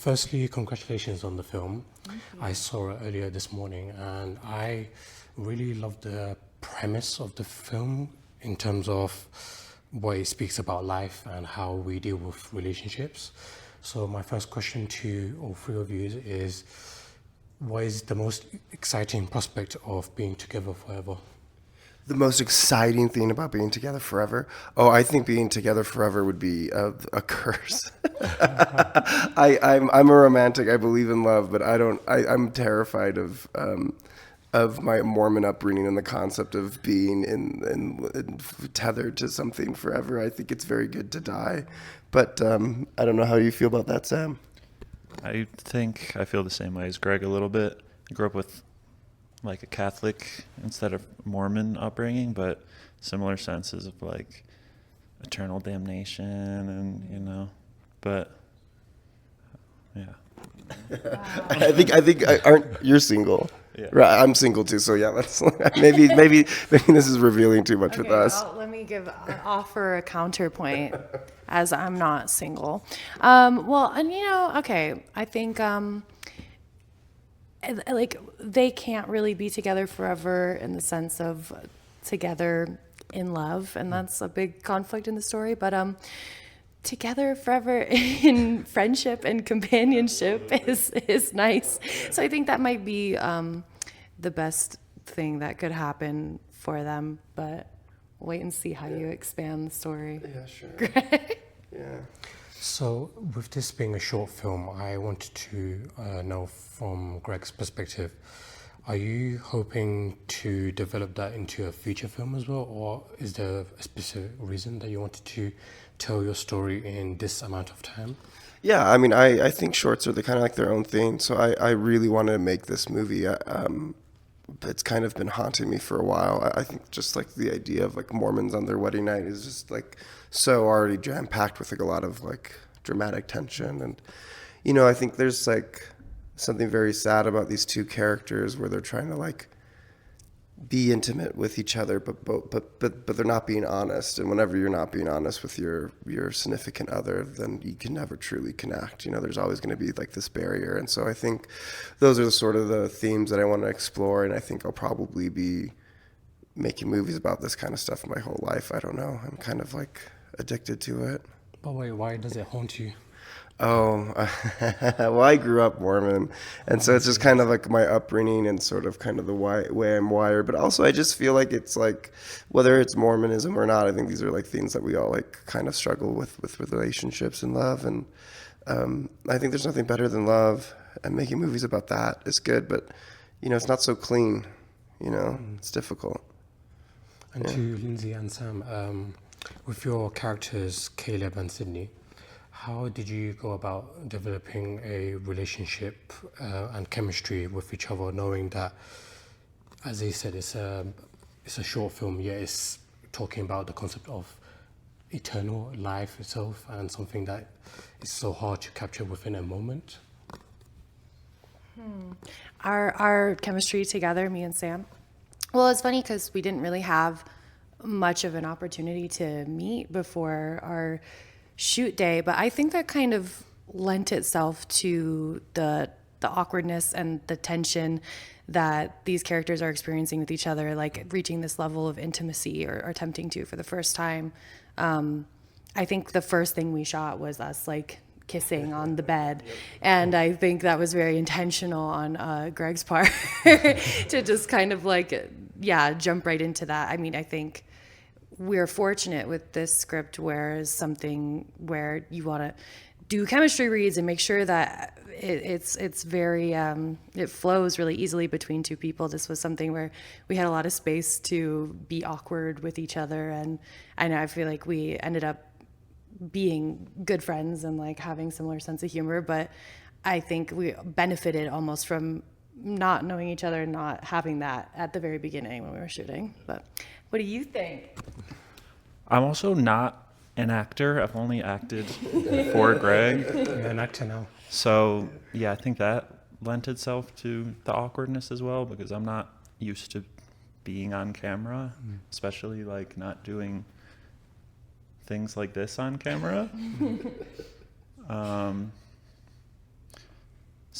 Firstly, congratulations on the film. I saw it earlier this morning and I really loved the premise of the film in terms of what it speaks about life and how we deal with relationships. So my first question to all three of you is what is the most exciting prospect of being together forever? The most exciting thing about being together forever? Oh, I think being together forever would be a curse. I'm a romantic. I believe in love, but I'm terrified of my Mormon upbringing and the concept of being in tethered to something forever. I think it's very good to die, but I don't know how you feel about that, Sam. I think I feel the same way as Greg a little bit. I grew up with like a Catholic instead of Mormon upbringing, but similar senses of like eternal damnation and but yeah. I think aren't you're single? Yeah. Right, I'm single too. So yeah, let's maybe this is revealing too much with us. Well, let me offer a counterpoint, as I'm not single. Okay, I think like they can't really be together forever in the sense of together in love, and that's a big conflict in the story. But together forever in friendship and companionship is nice. So I think that might be the best thing that could happen for them. But wait and see how you expand the story. Yeah, sure. Yeah. So, with this being a short film, I wanted to know from Greg's perspective, are you hoping to develop that into a feature film as well, or is there a specific reason that you wanted to tell your story in this amount of time? Yeah, I mean, I think shorts are kind of like their own thing. So I really wanted to make this movie. It's kind of been haunting me for a while. I think just like the idea of like Mormons on their wedding night is just like so already jam packed with like a lot of like dramatic tension, and I think there's like something very sad about these two characters where they're trying to like be intimate with each other, but they're not being honest. And whenever you're not being honest with your significant other, then you can never truly connect. There's always going to be like this barrier. And so I think those are the sort of the themes that I want to explore. And I think I'll probably be making movies about this kind of stuff my whole life. I don't know. I'm kind of like addicted to it. But wait, why does it haunt you? Oh, well, I grew up Mormon, and so it's just kind of like my upbringing and sort of kind of the way I'm wired. But also, I just feel like it's like, whether it's Mormonism or not, I think these are like things that we all like kind of struggle with relationships and love. And I think there's nothing better than love, and making movies about that is good. But it's not so clean. It's difficult. And to Lindsey and Sam, with your characters, Caleb and Sydney, how did you go about developing a relationship and chemistry with each other, knowing that, as they said, it's a short film, yet it's talking about the concept of eternal life itself and something that is so hard to capture within a moment? Our chemistry together, me and Sam. Well, it's funny because we didn't really have much of an opportunity to meet before our shoot day, but I think that kind of lent itself to the awkwardness and the tension that these characters are experiencing with each other, like reaching this level of intimacy or attempting to for the first time. I think the first thing we shot was us like kissing on the bed, and I think that was very intentional on Greg's part to just kind of like jump right into that. I mean, I think we're fortunate with this script where something where you want to do chemistry reads and make sure that it's very it flows really easily between two people. This was something where we had a lot of space to be awkward with each other, and I feel like we ended up being good friends and like having similar sense of humor. But I think we benefited almost from not knowing each other and not having that at the very beginning when we were shooting. But what do you think? I'm also not an actor. I've only acted for Greg. You're an actor now. So, yeah, I think that lent itself to the awkwardness as well, because I'm not used to being on camera, especially like not doing things like this on camera.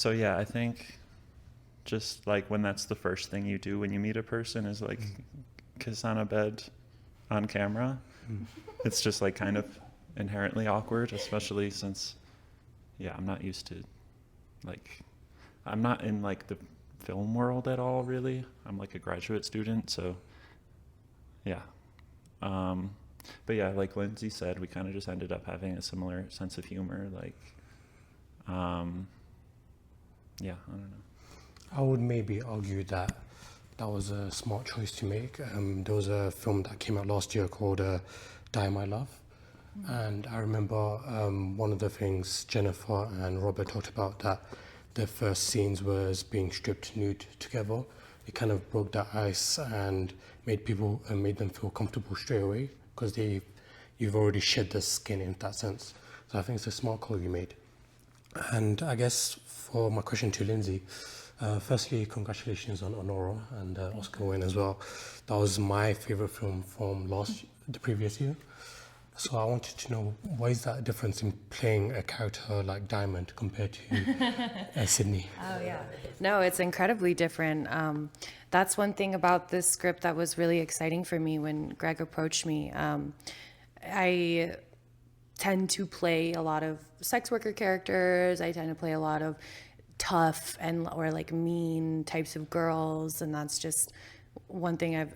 So yeah, I think just like when that's the first thing you do when you meet a person is like kiss on a bed on camera. It's just like kind of inherently awkward, especially since, yeah, I'm not used to, like, I'm not in like the film world at all, really. I'm like a graduate student, so yeah. But yeah, like Lindsey said, we kind of just ended up having a similar sense of humor. Like, yeah, I don't know. I would maybe argue that that was a smart choice to make. There was a film that came out last year called Die My Love. And I remember one of the things Jennifer and Robert talked about, that the first scenes was being stripped nude together. It kind of broke that ice and made them feel comfortable straight away, because you've already shed the skin in that sense. So I think it's a smart call you made. And I guess for my question to Lindsey, firstly, congratulations on Honora and Oscar win as well. That was my favorite film from the previous year. So I wanted to know, what is that difference in playing a character like Diamond compared to Sydney? Oh, yeah. No, it's incredibly different. That's one thing about this script that was really exciting for me when Greg approached me. I tend to play a lot of sex worker characters. I tend to play a lot of tough or like mean types of girls, and that's just one thing I've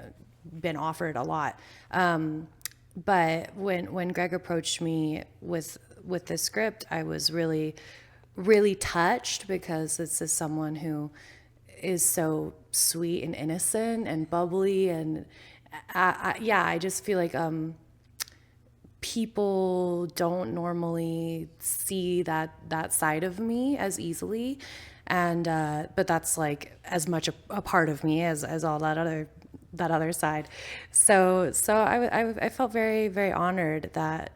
been offered a lot. But when Greg approached me with this script, I was really, really touched, because this is someone who is so sweet and innocent and bubbly, and I just feel like people don't normally see that side of me as easily, and but that's like as much a part of me as all that other side. So I felt very, very honored that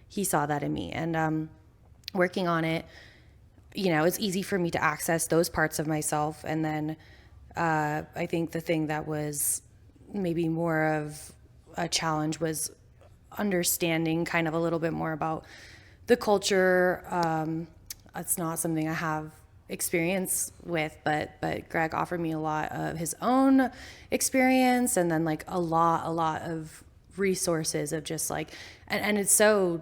he saw that in me, and working on it, it's easy for me to access those parts of myself. And then I think the thing that was maybe more of a challenge was understanding kind of a little bit more about the culture. It's not something I have experience with, but Greg offered me a lot of his own experience, and then like a lot of resources of just like, and it's so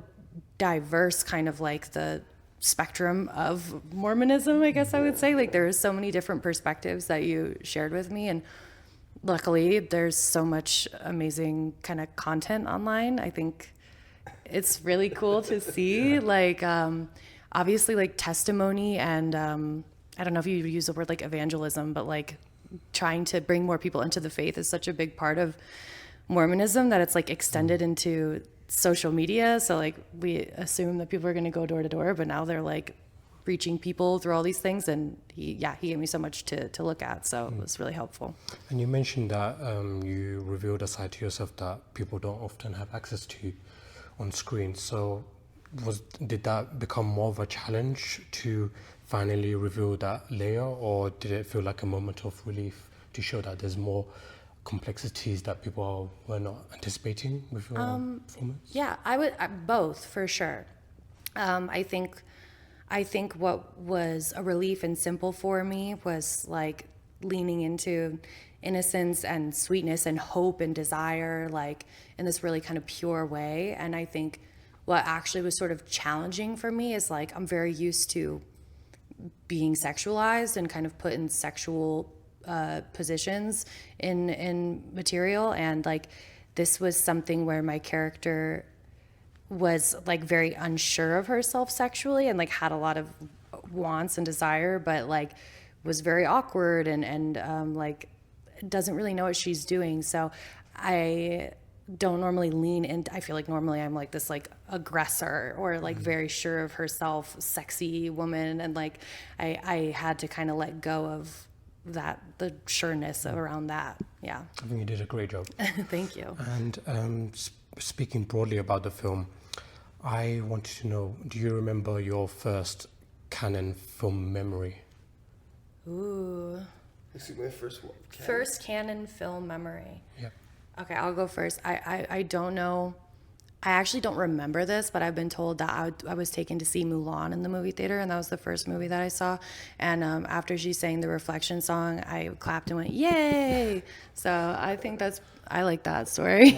diverse, kind of like the spectrum of Mormonism, I guess I would say. Like, there are so many different perspectives that you shared with me, and luckily there's so much amazing kind of content online. I think it's really cool to see, like, obviously like testimony, and I don't know if you use the word like evangelism, but like trying to bring more people into the faith is such a big part of Mormonism that it's like extended into social media. So like we assume that people are going to go door to door, but now they're like reaching people through all these things. And he gave me so much to look at. So it was really helpful. And you mentioned that you revealed a side to yourself that people don't often have access to on screen. So did that become more of a challenge to finally reveal that layer, or did it feel like a moment of relief to show that there's more complexities that people were not anticipating with your performance? Yeah, I would both, for sure. I think what was a relief and simple for me was like leaning into innocence and sweetness and hope and desire, like in this really kind of pure way. And I think what actually was sort of challenging for me is like, I'm very used to being sexualized and kind of put in sexual positions in material. And like, this was something where my character was like very unsure of herself sexually, and like had a lot of wants and desire, but like was very awkward and like doesn't really know what she's doing. So I don't normally lean in. I feel like normally I'm like this like aggressor or like very sure of herself, sexy woman. And like, I had to kind of let go of that, the sureness around that. Yeah. I think you did a great job. Thank you. And speaking broadly about the film, I wanted to know, do you remember your first canon film memory? Ooh. This is my first one. First canon film memory. Yep. Okay, I'll go first. I don't know I actually don't remember this, but I've been told that I was taken to see Mulan in the movie theater, and that was the first movie that I saw. And after she sang the Reflection song, I clapped and went, "Yay!" So I like that story.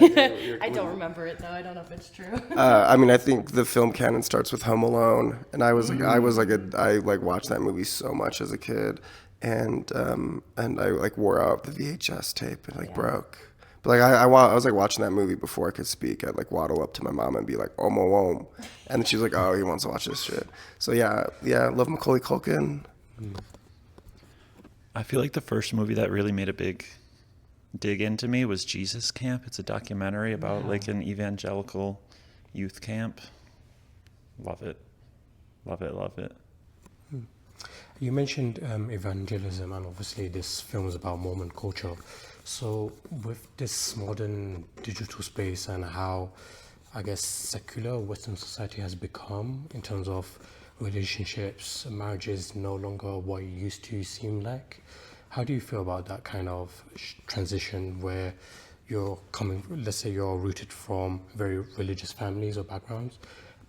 I don't remember it though. I don't know if it's true. I mean, I think the film canon starts with Home Alone, and I watched that movie so much as a kid, and I like wore out the VHS tape and like broke. But like I was like watching that movie before I could speak. I'd like waddle up to my mom and be like, "Om, om, om," and she was like, "Oh, he wants to watch this shit." So yeah, love Macaulay Culkin. I feel like the first movie that really made a big dig into me was Jesus Camp. It's a documentary about like an evangelical youth camp. Love it. Love it, love it. You mentioned evangelism, and obviously this film is about Mormon culture. So with this modern digital space and how, I guess, secular Western society has become in terms of relationships, marriages no longer what it used to seem like. How do you feel about that kind of transition where you're coming, let's say you're rooted from very religious families or backgrounds,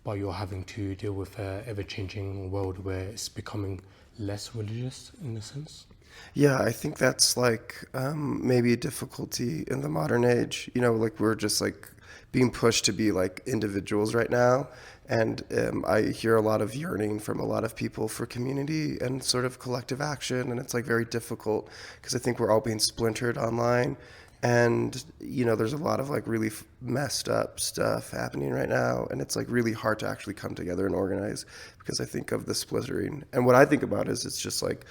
but you're having to deal with an ever-changing world where it's becoming less religious in a sense? Yeah, I think that's like maybe a difficulty in the modern age. You know, like we're just like being pushed to be like individuals right now. And I hear a lot of yearning from a lot of people for community and sort of collective action. And it's like very difficult because I think we're all being splintered online. And, you know, there's a lot of like really messed up stuff happening right now. And it's like really hard to actually come together and organize because I think of the splintering. And what I think about is it's just like,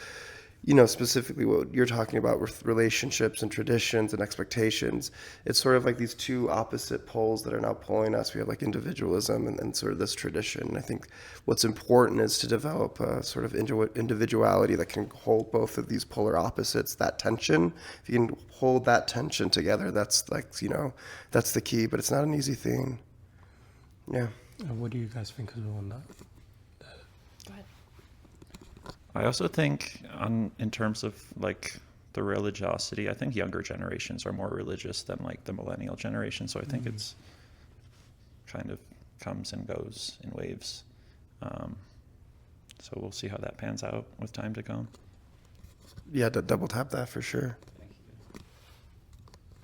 you know, specifically what you're talking about with relationships and traditions and expectations. It's sort of like these two opposite poles that are now pulling us. We have like individualism and sort of this tradition. And I think what's important is to develop a sort of individuality that can hold both of these polar opposites, that tension. If you can hold that tension together, that's like, you know, that's the key, but it's not an easy thing. Yeah. And what do you guys think as well on that? Go ahead. I also think in terms of like the religiosity, I think younger generations are more religious than like the millennial generation. So I think it's kind of comes and goes in waves. So we'll see how that pans out with time to come. Yeah, double tap that for sure.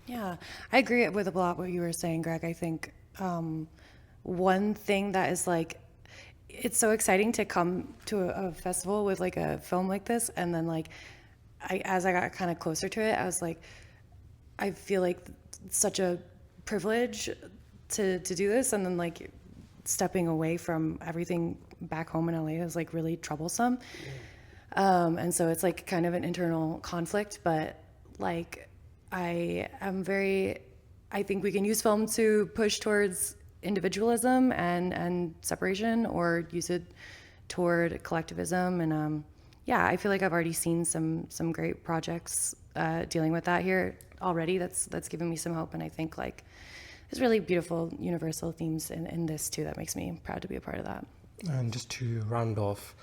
Yeah, I agree with a lot what you were saying, Greg. I think one thing that is like, it's so exciting to come to a festival with like a film like this, and then like as I got kind of closer to it, I was like, I feel like such a privilege to do this, and then like stepping away from everything back home in LA was like really troublesome. And so it's like kind of an internal conflict, but like I think we can use film to push towards individualism and separation, or use it toward collectivism. And yeah, I feel like I've already seen some great projects dealing with that here already. That's given me some hope, and I think like there's really beautiful universal themes in this too that makes me proud to be a part of that. And just to round off,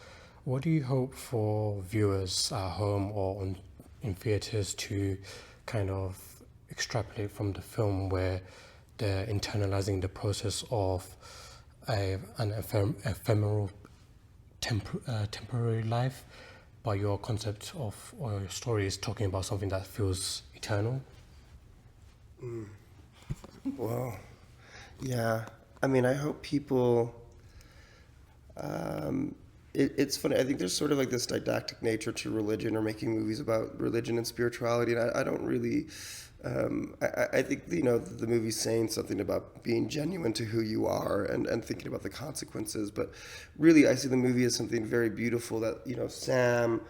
what do you hope for viewers at home or in theatres to kind of extrapolate from the film, where they're internalizing the process of an ephemeral temporary life, but your concept of or your story is talking about something that feels eternal? Well, yeah. I mean, I hope people... it's funny. I think there's sort of like this didactic nature to religion, or making movies about religion and spirituality, and I don't really... I think, you know, the movie's saying something about being genuine to who you are and thinking about the consequences. But really, I see the movie as something very beautiful that, you know, Sam,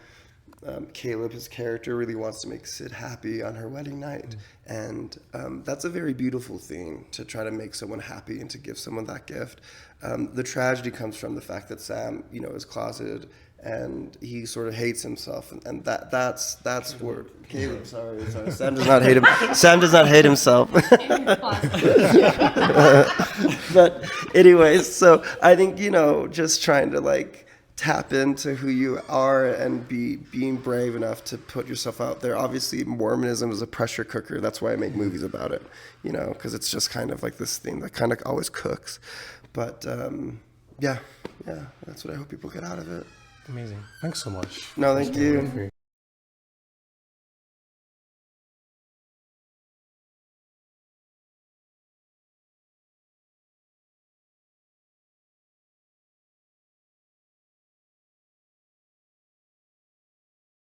Caleb, his character, really wants to make Sid happy on her wedding night. And that's a very beautiful thing, to try to make someone happy and to give someone that gift. The tragedy comes from the fact that Sam, you know, is closeted, and he sort of hates himself, and that's where Caleb. Sorry. Sam does not hate him. Sam does not hate himself. But anyways, so I think, you know, just trying to like tap into who you are and being brave enough to put yourself out there. Obviously, Mormonism is a pressure cooker. That's why I make movies about it, you know, because it's just kind of like this thing that kind of always cooks. But yeah, that's what I hope people get out of it. Amazing. Thanks so much. No, thank you.